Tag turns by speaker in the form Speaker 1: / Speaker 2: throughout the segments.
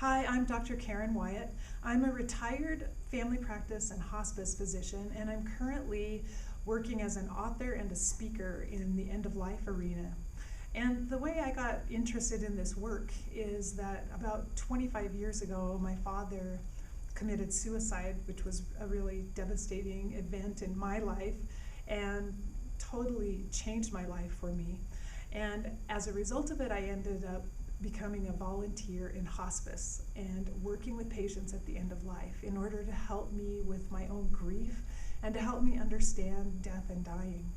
Speaker 1: Hi, I'm Dr. Karen Wyatt. I'm a retired family practice and hospice physician, and I'm currently working as an author and a speaker in the end-of-life arena. And the way I got interested in this work is that about 25 years ago, my father committed suicide, which was a really devastating event in my life and totally changed my life for me. And as a result of it, I ended up becoming a volunteer in hospice and working with patients at the end of life in order to help me with my own grief and to help me understand death and dying.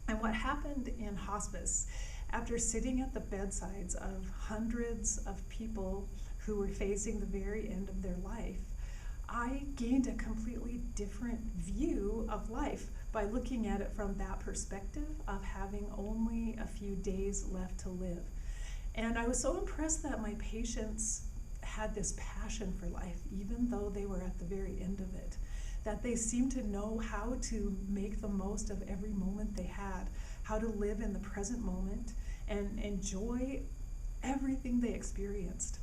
Speaker 1: And what happened in hospice, after sitting at the bedsides of hundreds of people who were facing the very end of their life, I gained a completely different view of life by looking at it from that perspective of having only a few days left to live. And I was so impressed that my patients had this passion for life, even though they were at the very end of it, that they seemed to know how to make the most of every moment they had, how to live in the present moment and enjoy everything they experienced.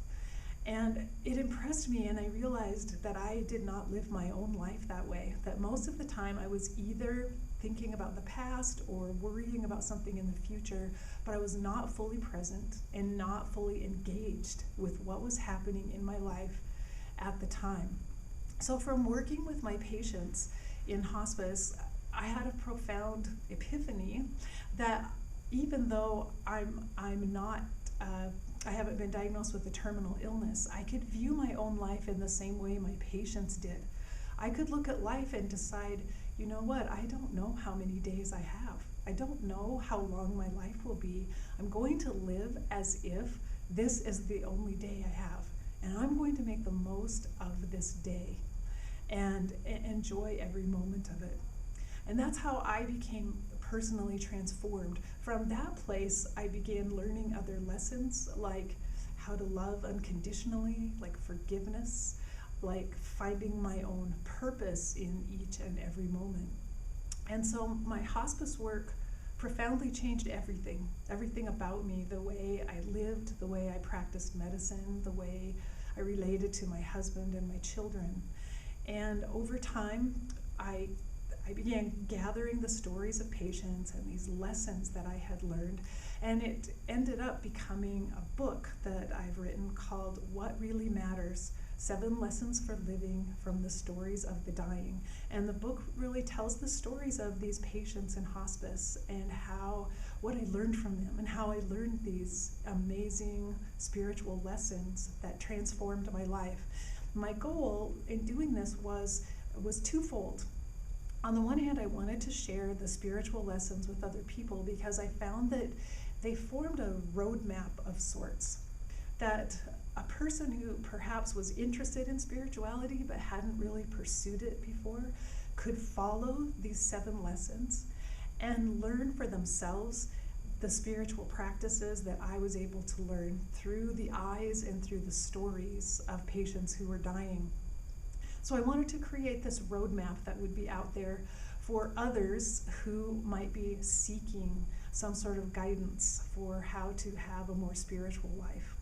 Speaker 1: And it impressed me, and I realized that I did not live my own life that way, that most of the time I was either thinking about the past or worrying about something in the future, but I was not fully present and not fully engaged with what was happening in my life at the time. So from working with my patients in hospice, I had a profound epiphany that even though I'm not I haven't been diagnosed with a terminal illness, I could view my own life in the same way my patients did. I could look at life and decide, you know what, I don't know how many days I have. I don't know how long my life will be. I'm going to live as if this is the only day I have. And I'm going to make the most of this day and enjoy every moment of it. And that's how I became personally transformed. From that place, I began learning other lessons, like how to love unconditionally, like forgiveness, like finding my own purpose in each and every moment. And so my hospice work profoundly changed everything about me, the way I lived, the way I practiced medicine, the way I related to my husband and my children. And over time, I began gathering the stories of patients and these lessons that I had learned, and it ended up becoming a book that I've written called What Really Matters: 7 Lessons for Living from the Stories of the Dying. And the book really tells the stories of these patients in hospice and what I learned from them and how I learned these amazing spiritual lessons that transformed my life. My goal in doing this was twofold. On the one hand, I wanted to share the spiritual lessons with other people because I found that they formed a roadmap of sorts, that a person who perhaps was interested in spirituality but hadn't really pursued it before could follow these 7 lessons and learn for themselves the spiritual practices that I was able to learn through the eyes and through the stories of patients who were dying. So I wanted to create this roadmap that would be out there for others who might be seeking some sort of guidance for how to have a more spiritual life.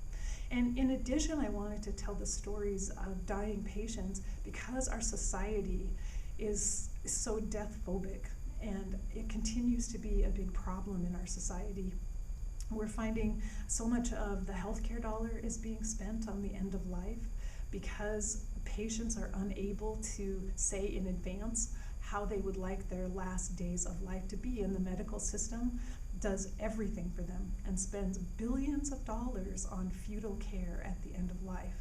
Speaker 1: And in addition, I wanted to tell the stories of dying patients because our society is so death phobic, and it continues to be a big problem in our society. We're finding so much of the healthcare dollar is being spent on the end of life because patients are unable to say in advance how they would like their last days of life to be, and the medical system does everything for them and spends billions of dollars on futile care at the end of life.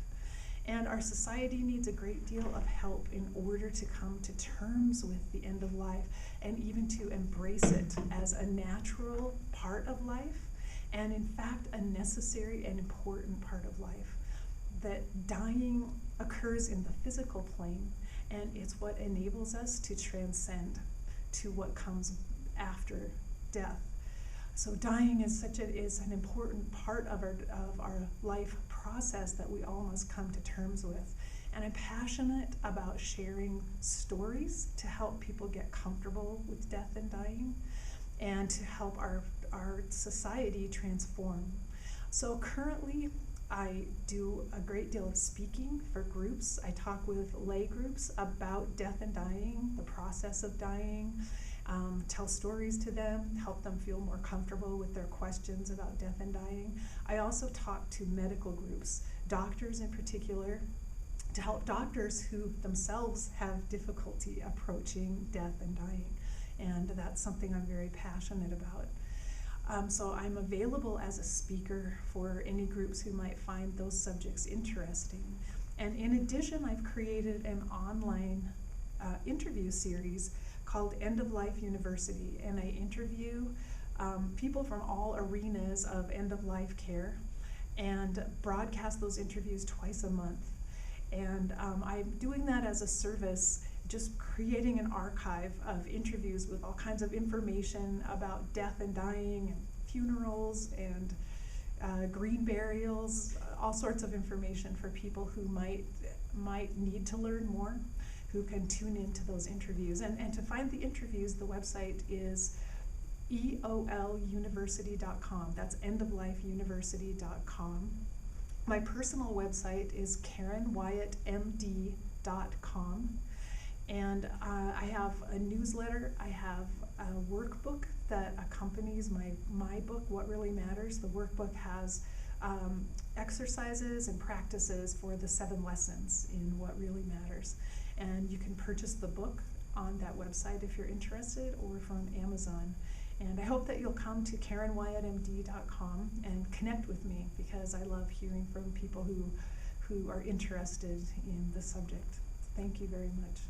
Speaker 1: And our society needs a great deal of help in order to come to terms with the end of life and even to embrace it as a natural part of life and in fact a necessary and important part of life. That dying occurs in the physical plane, and it's what enables us to transcend to what comes after death. So dying is an important part of our life process that we all must come to terms with. And I'm passionate about sharing stories to help people get comfortable with death and dying and to help our society transform. So currently I do a great deal of speaking for groups. I talk with lay groups about death and dying, the process of dying, tell stories to them, help them feel more comfortable with their questions about death and dying. I also talk to medical groups, doctors in particular, to help doctors who themselves have difficulty approaching death and dying. And that's something I'm very passionate about. So I'm available as a speaker for any groups who might find those subjects interesting. And in addition, I've created an online interview series called End of Life University, and I interview people from all arenas of end of life care and broadcast those interviews twice a month. And I'm doing that as a service, just creating an archive of interviews with all kinds of information about death and dying and funerals and green burials, all sorts of information for people who might need to learn more, who can tune into those interviews. And to find the interviews, the website is eoluniversity.com. That's endoflifeuniversity.com. My personal website is KarenWyattMD.com. And I have a newsletter, I have a workbook that accompanies my book, What Really Matters. The workbook has exercises and practices for the 7 lessons in What Really Matters. And you can purchase the book on that website if you're interested, or from Amazon. And I hope that you'll come to KarenWyattMD.com and connect with me, because I love hearing from people who are interested in the subject. Thank you very much.